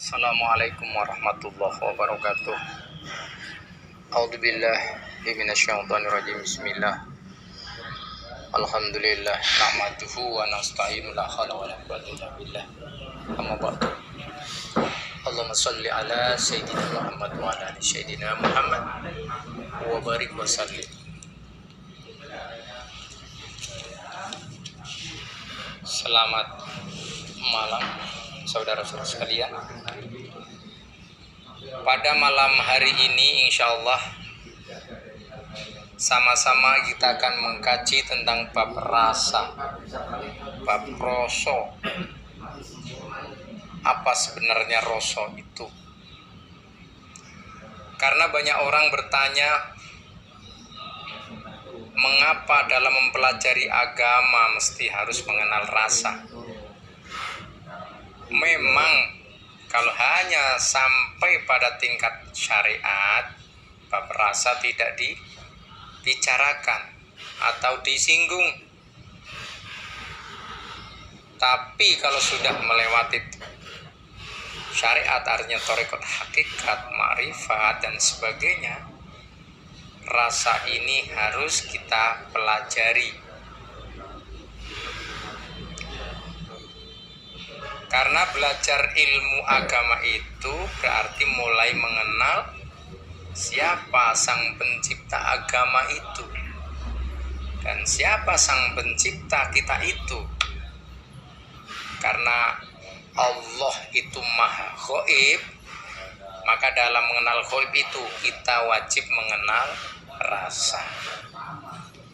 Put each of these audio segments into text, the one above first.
Assalamualaikum warahmatullahi wabarakatuh. A'udzubillahi minasyaitonirrajim. Bismillah. Alhamdulillah nahmaduhu wa nasta'inu la haula wa la quwwata illa billah. Amma ba'du. Allahumma shalli ala sayyidina Muhammad wa ala ali sayyidina Muhammad wa barik wa sallim. Selamat malam saudara-saudara sekalian. Pada malam hari ini insyaallah sama-sama kita akan mengkaji tentang bab rasa, bab rasa. Apa sebenarnya rasa itu? Karena banyak orang bertanya, mengapa dalam mempelajari agama mesti harus mengenal rasa? Memang kalau hanya sampai pada tingkat syariat, bab rasa tidak dibicarakan atau disinggung. Tapi kalau sudah melewati syariat, artinya thariqat hakikat, ma'rifat dan sebagainya, rasa ini harus kita pelajari. Karena belajar ilmu agama itu berarti mulai mengenal siapa sang pencipta agama itu dan siapa sang pencipta kita itu. Karena Allah itu maha ghaib, maka dalam mengenal ghaib itu kita wajib mengenal rasa.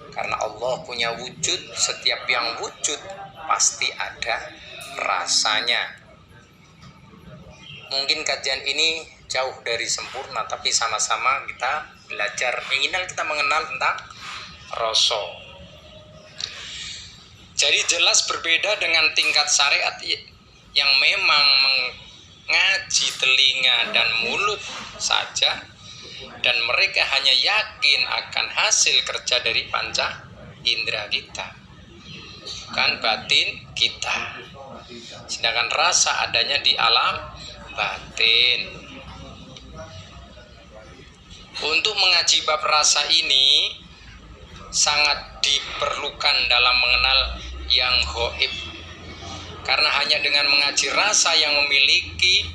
Karena Allah punya wujud, setiap yang wujud pasti ada rasanya. Mungkin kajian ini jauh dari sempurna, tapi sama-sama kita belajar. Minimal kita mengenal tentang rasa. Jadi jelas berbeda dengan tingkat syariat yang memang mengaji telinga dan mulut saja, dan mereka hanya yakin akan hasil kerja dari panca indera kita, bukan batin kita. Sedangkan rasa adanya di alam batin. Untuk mengaji bab rasa ini sangat diperlukan dalam mengenal yang ghaib. Karena hanya dengan mengaji rasa yang memiliki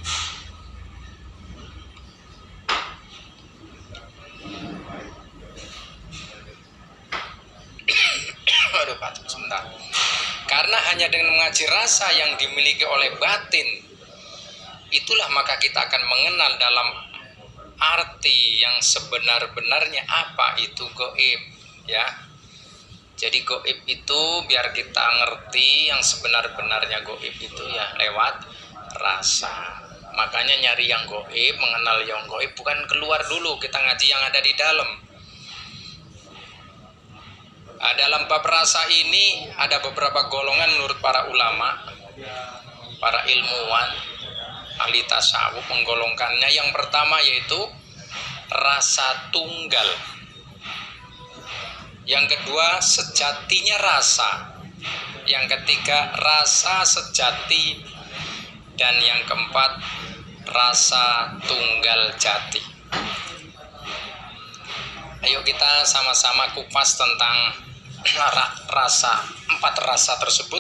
Karena hanya dengan mengaji rasa yang dimiliki oleh batin, itulah maka kita akan mengenal dalam arti yang sebenar-benarnya apa itu gaib, ya. Jadi gaib itu biar kita ngerti yang sebenar-benarnya gaib itu ya lewat rasa. Makanya nyari yang gaib, mengenal yang gaib, bukan keluar dulu kita ngaji yang ada di dalam. Dalam bab rasa ini ada beberapa golongan menurut para ulama, para ilmuwan, ahli tasawuf menggolongkannya. Yang pertama yaitu rasa tunggal. Yang kedua sejatinya rasa. Yang ketiga rasa sejati. Dan yang keempat rasa tunggal jati. Ayo kita sama-sama kupas tentang rasa, 4 rasa tersebut.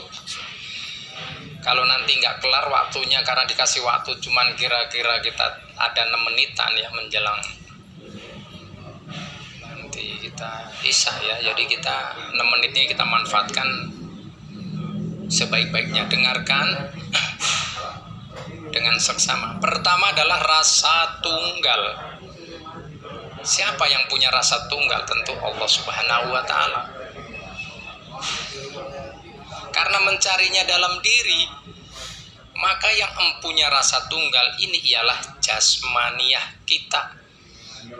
Kalau nanti nggak kelar waktunya, karena dikasih waktu cuman kira-kira kita ada 6 menitan ya menjelang nanti kita isya ya. Jadi kita 6 menitnya kita manfaatkan sebaik-baiknya. Dengarkan dengan seksama. Pertama adalah rasa tunggal. Siapa yang punya rasa tunggal? Tentu Allah Subhanahu wa ta'ala. Karena mencarinya dalam diri, maka yang empunya rasa tunggal ini ialah jasmaniyah kita,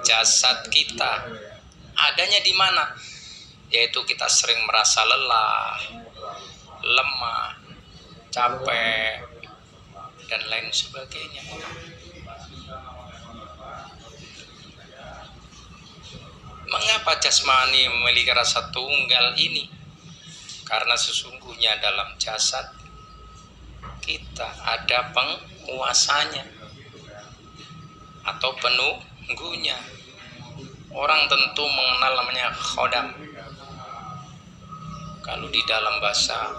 jasad kita. Adanya di mana? Yaitu kita sering merasa lelah, lemah, capek, dan lain sebagainya. Mengapa jasmani memiliki rasa tunggal ini? Karena sesungguhnya dalam jasad kita ada penguasanya. atau penunggunya. Orang tentu mengenal namanya khodam. Kalau di dalam bahasa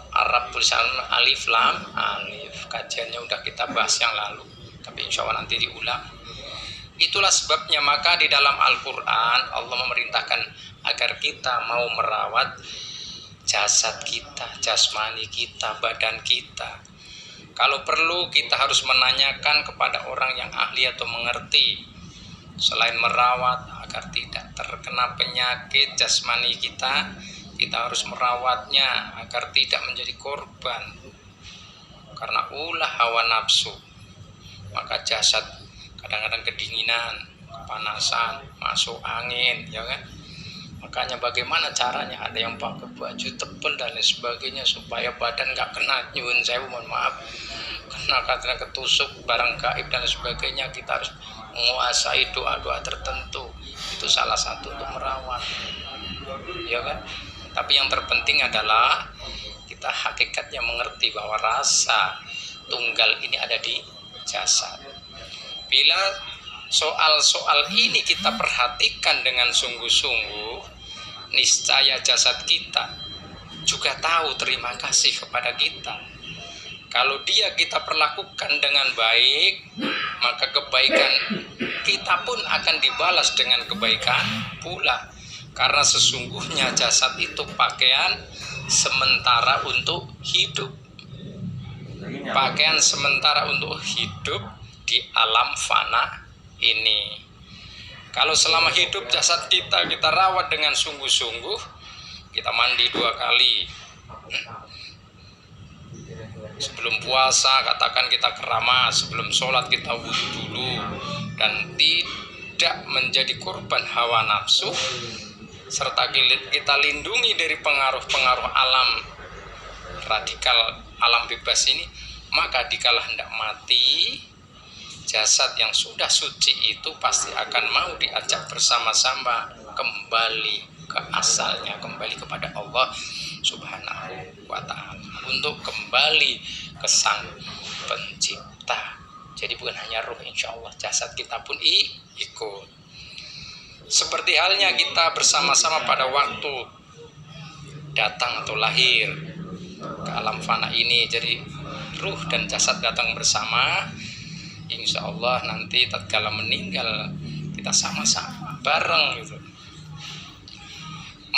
Arab tulisan alif lam alif, kajiannya udah kita bahas yang lalu, tapi insya Allah nanti diulang. Itulah sebabnya maka di dalam Al-Quran Allah memerintahkan agar kita mau merawat jasad kita, jasmani kita, badan kita. Kalau perlu kita harus menanyakan kepada orang yang ahli atau mengerti. Selain merawat agar tidak terkena penyakit jasmani kita, kita harus merawatnya agar tidak menjadi korban karena ulah hawa nafsu. Maka jasad kadang-kadang kedinginan, kepanasan, masuk angin, ya kan? Makanya bagaimana caranya? Ada yang pakai baju tebal dan lain sebagainya supaya badan nggak kena, nyuwun saya mohon maaf, kena katanya ketusuk barang gaib dan sebagainya. Kita harus menguasai doa-doa tertentu. Itu salah satu untuk merawat, ya kan? Tapi yang terpenting adalah kita hakikatnya mengerti bahwa rasa tunggal ini ada di jasad. Bila soal-soal ini kita perhatikan dengan sungguh-sungguh, niscaya jasad kita juga tahu terima kasih kepada kita. Kalau dia kita perlakukan dengan baik, maka kebaikan kita pun akan dibalas dengan kebaikan pula. Karena sesungguhnya jasad itu pakaian sementara untuk hidup. Pakaian sementara untuk hidup di alam fana ini. Kalau selama hidup jasad kita rawat dengan sungguh-sungguh, kita mandi 2 kali. Sebelum puasa katakan kita keramas, sebelum sholat kita wudhu dulu, dan tidak menjadi korban hawa nafsu, serta kita lindungi dari pengaruh-pengaruh alam radikal, alam bebas ini. Maka dikala hendak mati, jasad yang sudah suci itu pasti akan mau diajak bersama-sama kembali ke asalnya, kembali kepada Allah Subhanahu wa ta'ala, untuk kembali ke Sang Pencipta. Jadi bukan hanya ruh, insya Allah jasad kita pun ikut. Seperti halnya kita bersama-sama pada waktu datang atau lahir ke alam fana ini. Jadi ruh dan jasad datang bersama. Insya Allah nanti tatkala meninggal kita sama-sama bareng gitu.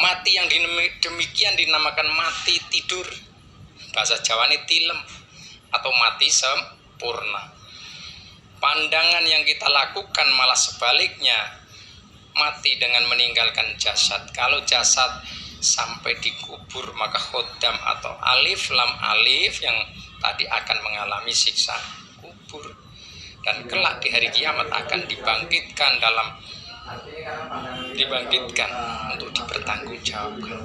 Mati yang demikian dinamakan mati tidur, bahasa Jawa ini tilem, atau mati sempurna. Pandangan yang kita lakukan malah sebaliknya, mati dengan meninggalkan jasad. Kalau jasad sampai dikubur, maka khodam atau alif lam alif yang tadi akan mengalami siksa kubur, dan kelak di hari kiamat akan dibangkitkan untuk dipertanggungjawabkan.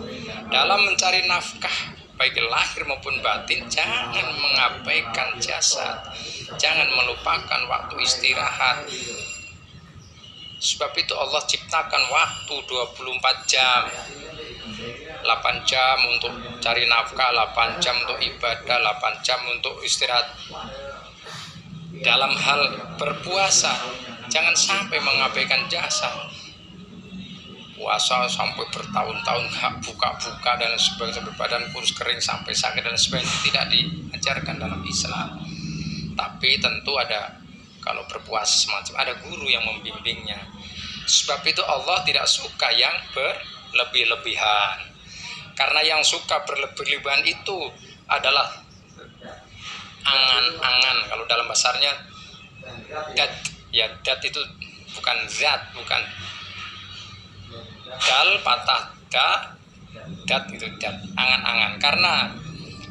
Dalam mencari nafkah baik lahir maupun batin, jangan mengabaikan jasad, jangan melupakan waktu istirahat. Sebab itu Allah ciptakan waktu 24 jam, 8 jam untuk cari nafkah, 8 jam untuk ibadah, 8 jam untuk istirahat. Dalam hal berpuasa, jangan sampai mengabaikan jasad. Puasa sampai bertahun-tahun gak buka-buka dan sebagainya, sampai badan kurus kering, sampai sakit dan sebagainya, tidak diajarkan dalam Islam. Tapi tentu ada, kalau berpuasa semacam ada guru yang membimbingnya. Sebab itu Allah tidak suka yang berlebih-lebihan. Karena yang suka berlebih-lebihan itu adalah angan-angan. Kalau dalam bahasanya dat, ya dat itu bukan zat, bukan dal patah dat itu dat, angan-angan. Karena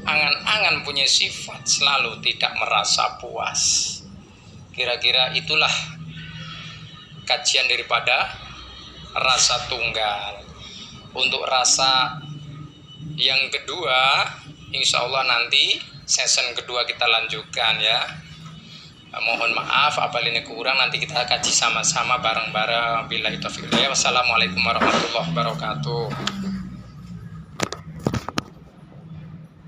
angan-angan punya sifat selalu tidak merasa puas. Kira-kira itulah kajian daripada rasa tunggal. Untuk rasa yang kedua, insya Allah nanti season kedua kita lanjutkan ya. Mohon maaf apabila ini kurang, nanti kita kaji sama-sama bareng-bareng. Billahi taufiq. Wassalamualaikum warahmatullahi wabarakatuh.